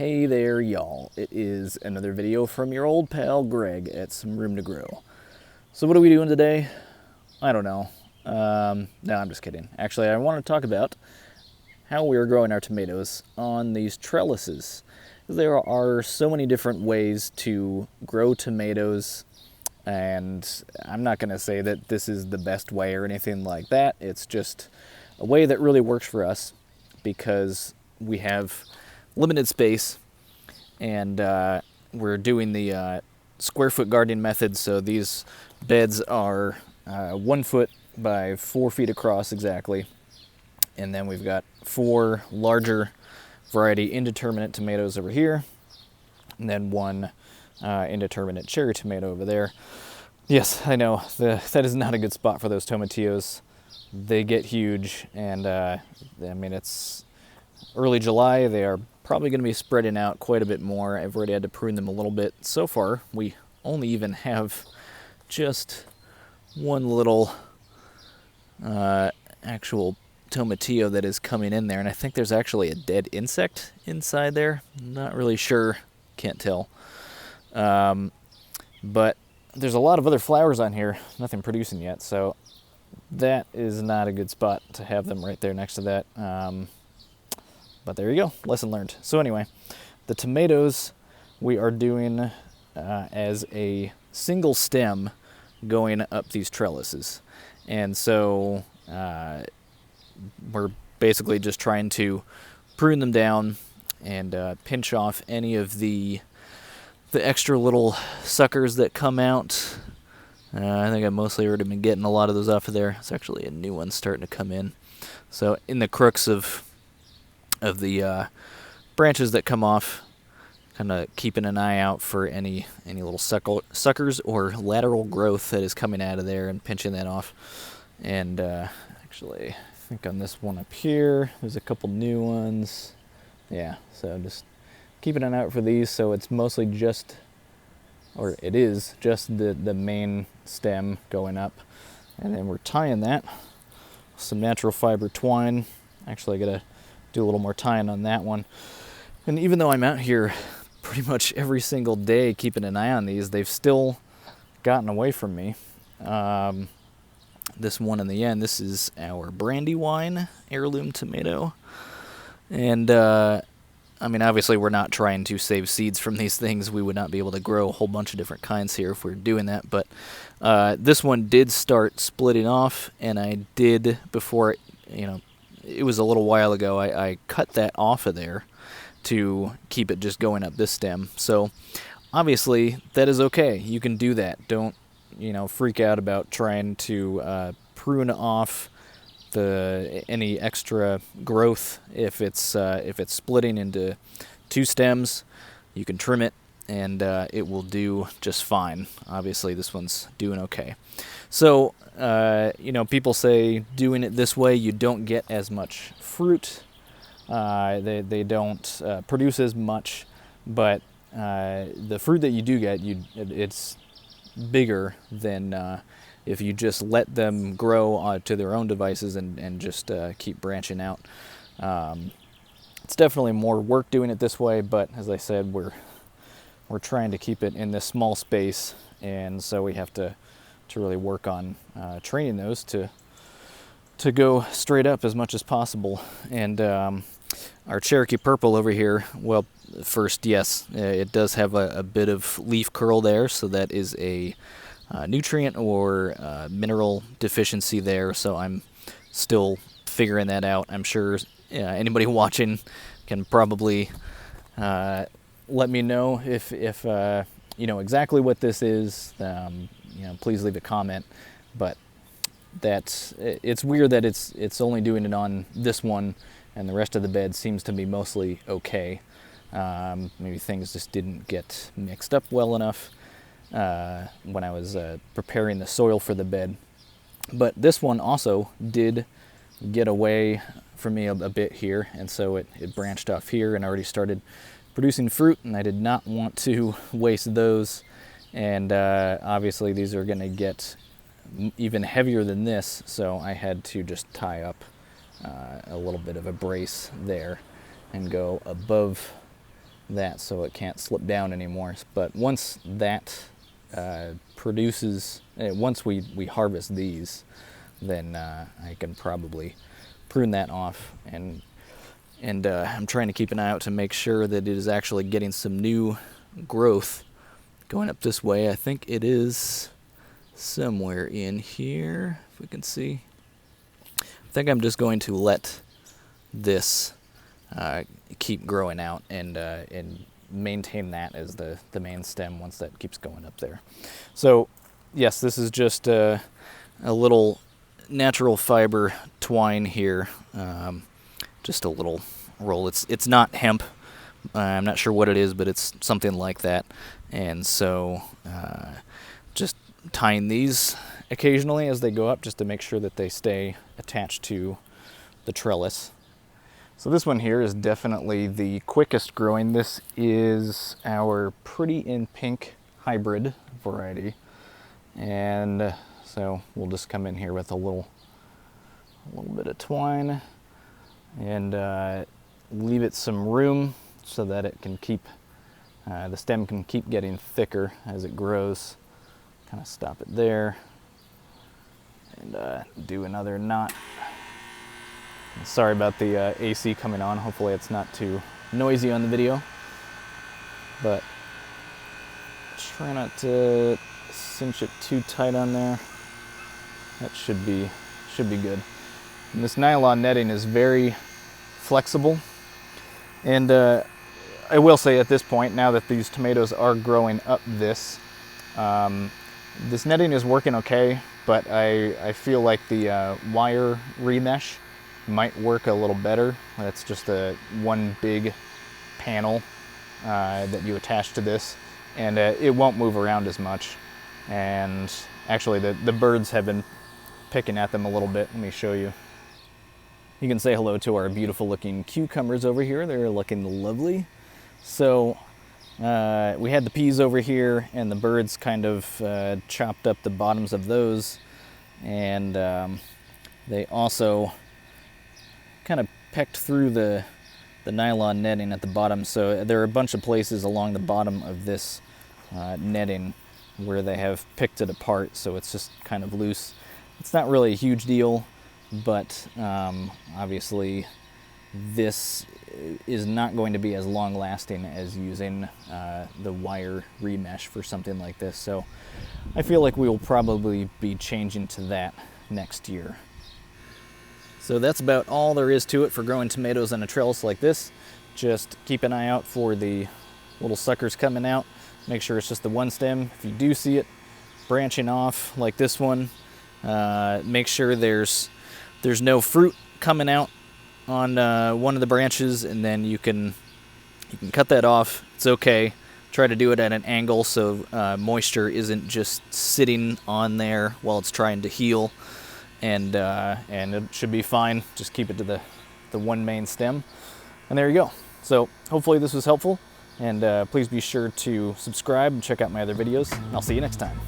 Hey there, y'all. It is another video from your old pal Greg at Some Room to Grow. So what are we doing today? I don't know. No, I'm just kidding. Actually, I want to talk about how we are growing our tomatoes on these trellises. There are so many different ways to grow tomatoes, and I'm not going to say that this is the best way or anything like that. It's just a way that really works for us because we have limited space, and we're doing the square foot gardening method. So these beds are 1 foot by 4 feet across exactly, and then we've got 4 larger variety indeterminate tomatoes over here, and then 1 indeterminate cherry tomato over there. Yes, I know that is not a good spot for those tomatillos. They get huge, and I mean, it's early July. They are probably going to be spreading out quite a bit more. I've already had to prune them a little bit. So far, we only even have just one little actual tomatillo that is coming in there, and I think there's actually a dead insect inside there. Not really sure, can't tell. But there's a lot of other flowers on here, nothing producing yet, so that is not a good spot to have them right there next to that. But there you go, lesson learned. So anyway, the tomatoes we are doing as a single stem going up these trellises. And so we're basically just trying to prune them down and pinch off any of the extra little suckers that come out. I think I've mostly already been getting a lot of those off of there. It's actually a new one starting to come in. So in the crooks of the branches that come off, kind of keeping an eye out for any little suckers or lateral growth that is coming out of there and pinching that off. And actually, I think on this one up here, there's a couple new ones. Yeah, so just keeping an eye out for these. So it's mostly just, or it is just the main stem going up. And then we're tying that with some natural fiber twine. Actually, I gotta do a little more tying on that one. And even though I'm out here pretty much every single day keeping an eye on these, they've still gotten away from me. This one in the end, this is our Brandywine Heirloom Tomato. And I mean, obviously we're not trying to save seeds from these things. We would not be able to grow a whole bunch of different kinds here if we were doing that. But this one did start splitting off, and I did, before, it was a little while ago, I cut that off of there to keep it just going up this stem. So obviously that is okay. You can do that. Don't, freak out about trying to prune off any extra growth. If it's splitting into 2 stems, you can trim it, and it will do just fine. Obviously this one's doing okay. So people say doing it this way, you don't get as much fruit. They don't produce as much, but the fruit that you do get, it's bigger than if you just let them grow to their own devices and just keep branching out. It's definitely more work doing it this way, but as I said, we're trying to keep it in this small space, and so we have to really work on training those to go straight up as much as possible. And our Cherokee Purple over here, well, first, yes, it does have a bit of leaf curl there, so that is a nutrient or mineral deficiency there, so I'm still figuring that out. I'm sure anybody watching can probably let me know if exactly what this is. Please leave a comment. But it's weird that it's only doing it on this one, and the rest of the bed seems to be mostly okay. Maybe things just didn't get mixed up well enough when I was preparing the soil for the bed. But this one also did get away from me a bit here, and so it branched off here and already started producing fruit, and I did not want to waste those. And obviously these are going to get even heavier than this, so I had to just tie up a little bit of a brace there and go above that so it can't slip down anymore. But once that produces, once we harvest these, then I can probably prune that off, and I'm trying to keep an eye out to make sure that it is actually getting some new growth going up this way. I think it is somewhere in here, if we can see. I think I'm just going to let this keep growing out and maintain that as the main stem once that keeps going up there. So yes, this is just a little natural fiber twine here, just a little roll. It's not hemp. I'm not sure what it is, but it's something like that. And so just tying these occasionally as they go up, just to make sure that they stay attached to the trellis. So this one here is definitely the quickest growing. This is our Pretty in Pink hybrid variety. And so we'll just come in here with a little bit of twine and leave it some room so that it can keep, the stem can keep getting thicker as it grows. Kind of stop it there and do another knot. Sorry about the AC coming on. Hopefully it's not too noisy on the video, but try not to cinch it too tight on there. That should be good. And this nylon netting is very flexible, and I will say at this point, now that these tomatoes are growing up this netting is working okay, but I feel like the wire remesh might work a little better. That's just one big panel that you attach to this, and it won't move around as much. And actually the birds have been picking at them a little bit. Let me show you. You can say hello to our beautiful looking cucumbers over here. They're looking lovely. So we had the peas over here, and the birds kind of chopped up the bottoms of those, and they also kind of pecked through the nylon netting at the bottom. So there are a bunch of places along the bottom of this netting where they have picked it apart, so it's just kind of loose. It's not really a huge deal, but obviously this is not going to be as long lasting as using the wire remesh for something like this. So I feel like we will probably be changing to that next year. So that's about all there is to it for growing tomatoes on a trellis like this. Just keep an eye out for the little suckers coming out. Make sure it's just the one stem. If you do see it branching off like this one, make sure there's no fruit coming out on one of the branches, and then you can cut that off. It's okay. Try to do it at an angle so moisture isn't just sitting on there while it's trying to heal, and it should be fine. Just keep it to the one main stem, and there you go. So hopefully this was helpful, and please be sure to subscribe and check out my other videos, and I'll see you next time.